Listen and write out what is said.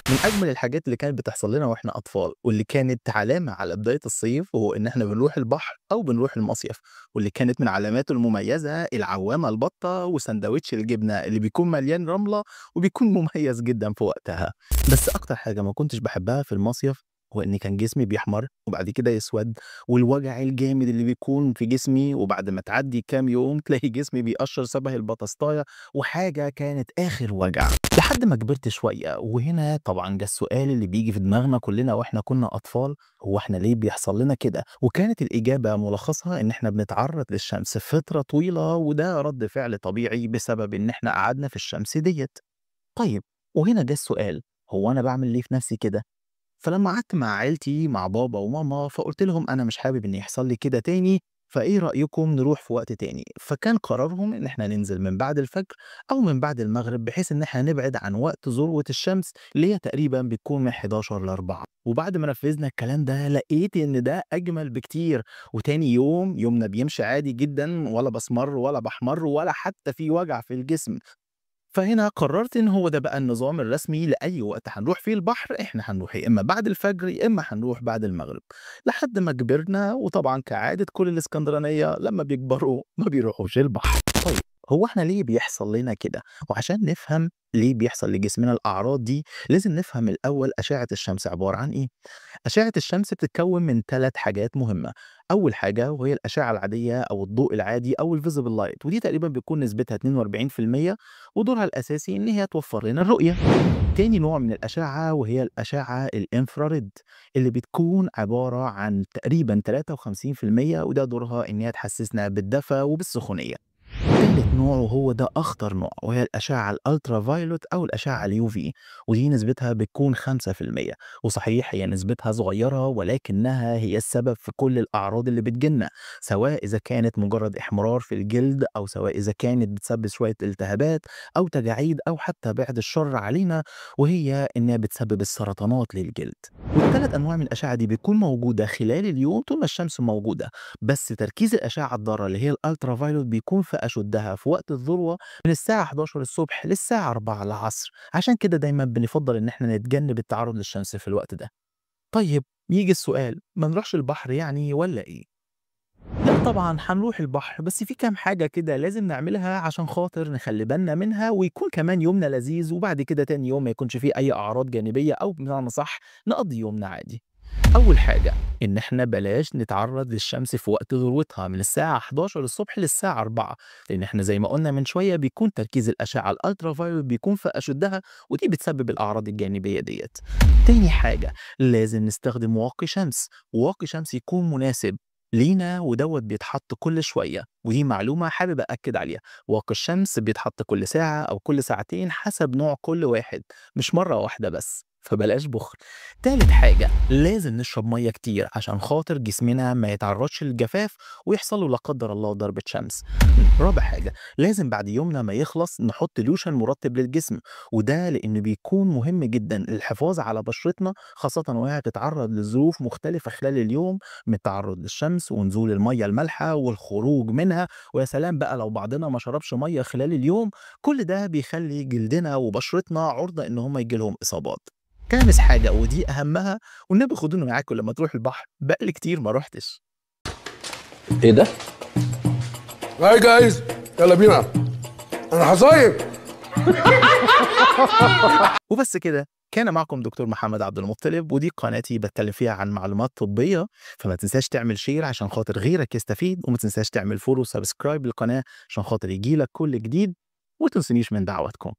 من أجمل الحاجات اللي كانت بتحصل لنا وإحنا أطفال، واللي كانت علامة على بداية الصيف، هو إن إحنا بنروح البحر أو بنروح المصيف، واللي كانت من علاماته المميزة العوامة البطة وساندوتش الجبنة اللي بيكون مليان رملة وبيكون مميز جدًا في وقتها. بس أكتر حاجة ما كنتش باحبها في المصيف هو إن كان جسمي بيحمر وبعد كده يسود، والوجع الجامد اللي بيكون في جسمي، وبعد ما تعدي كام يوم تلاقي جسمي بيقشر شبه البطاطساية، وحاجة كانت آخر وجع. لحد ما كبرت شوية، وهنا طبعًا جه السؤال اللي بييجي في دماغنا كلنا وإحنا كنا أطفال، هو إحنا ليه بيحصل لنا كده؟ وكانت الإجابة ملخصها إن إحنا بنتعرض للشمس فترة طويلة، وده رد فعل طبيعي بسبب إن إحنا قعدنا في الشمس ديّة. طيب، وهنا جه السؤال، هو أنا باعمل ليه في نفسي كده؟ فلمّا قعدت مع عيلتي مع بابا وماما، فقُلت لهم أنا مش حابب إن يحصل لي كده تاني، فإيه رأيكم نروح في وقت تاني؟ فكان قرارهم إن إحنا ننزل من بعد الفجر أو من بعد المغرب، بحيث إن إحنا نبعد عن وقت ذروة الشمس اللي هي تقريبًا بتكون من 11 ل16. وبعد ما نفذنا الكلام ده، لقيت إن ده أجمل بكتير، وتاني يوم يومنا بيمشي عادي جدًا، ولا باسمر ولا باحمر ولا حتى في وجع في الجسم. فهنا قررت إن هو ده بقى النظام الرسمي لأي وقت هنروح فيه البحر، إحنا هنروح يا إما بعد الفجر يا إما هنروح بعد المغرب، لحد ما كبرنا. وطبعًا كعادة كل الإسكندرانية لمّا بيكبروا ما بيروحوش البحر. طيب، هو إحنا ليه بيحصل لنا كده؟ وعشان نفهم ليه بيحصل لجسمنا الأعراض دي، لازم نفهم الأول أشعة الشمس عبارة عن إيه؟ أشعة الشمس بتتكون من 3 حاجات مهمة. أول حاجة وهي الأشعة العادية أو الضوء العادي أو الvisible light، ودي تقريبًا بتكون نسبتها 42%، ودورها الأساسي إن هي توفر لنا الرؤية. تاني نوع من الأشعة وهي الأشعة الإنفراريد، اللي بتكون عبارة عن تقريبًا 53%، وده دورها إن هي تحسسنا بالدفا وبالسخونية. تالت نوع وهو ده أخطر نوع، وهي الأشعة الألترا فايولوت أو الأشعة الUV، ودي نسبتها بتكون 5%. وصحيح هي نسبتها صغيرة، ولكنها هي السبب في كل الأعراض اللي بتجيلنا، سواء إذا كانت مجرد إحمرار في الجلد، أو سواء إذا كانت بتسبب شوية التهابات أو تجاعيد، أو حتى بعد الشر علينا وهي إنها بتسبب السرطانات للجلد. والتلات أنواع من الأشعة دي بتكون موجودة خلال اليوم طول ما الشمس موجودة، بس تركيز الأشعة الضارة اللي هي الألترا فايولوت بيكون في أشدها في وقت الذروة من الساعة 11 الصبح للساعة 4 العصر. عشان كده دايما بنفضل إن احنا نتجنب التعرض للشمس في الوقت ده. طيب، يجي السؤال، ما نروحش البحر يعني ولا إيه؟ لا طبعا هنروح البحر، بس في كام حاجة كده لازم نعملها عشان خاطر نخلي بالنا منها، ويكون كمان يومنا لذيذ، وبعد كده تاني يوم ما يكونش فيه أي أعراض جانبية، أو بمعنى صح نقضي يومنا عادي. أول حاجة إن إحنا بلاش نتعرض للشمس في وقت ذروتها من الساعة 11 الصبح للساعة 4، لأن إحنا زي ما قلنا من شوية بيكون تركيز الأشعة الألترا فايولوت بيكون في أشدها، ودي بتسبب الأعراض الجانبية ديت. تاني حاجة، لازم نستخدم واقي شمس، وواقي شمس يكون مناسب لينا، ودوت بيتحط كل شوية، ودي معلومة حابب أأكد عليها. واقي الشمس بيتحط كل ساعة أو كل ساعتين حسب نوع كل واحد، مش مرة واحدة بس، فبلاش بخل. تالت حاجة، لازم نشرب مية كتير عشان خاطر جسمنا ما يتعرضش للجفاف ويحصل له لا قدر الله ضربة شمس. رابع حاجة، لازم بعد يومنا ما يخلص نحط لوشن مرطب للجسم، وده لأنه بيكون مهم جدا للحفاظ على بشرتنا، خاصة وهي تتعرض لظروف مختلفة خلال اليوم، من التعرض للشمس ونزول المية المالحة والخروج منها. ويا سلام بقى لو بعضنا ما شربش مية خلال اليوم، كل ده بيخلي جلدنا وبشرتنا عرضة إن هم يجيلهم إصابات. خامس حاجة ودي أهمها، والنبي خدوني معاكم لما تروح البحر، بقالي كتير ما روحتش. ايه ده؟ هاي جايز، يلا بينا، انا هصيف. وبس كده، كان معكم دكتور محمد عبد المطلب، ودي قناتي بتكلم فيها عن معلومات طبية، فما تنساش تعمل شير عشان خاطر غيرك يستفيد، وما تنساش تعمل فولو وسبسكرايب للقناة عشان خاطر يجيلك كل جديد، وتنسونيش من دعواتكم.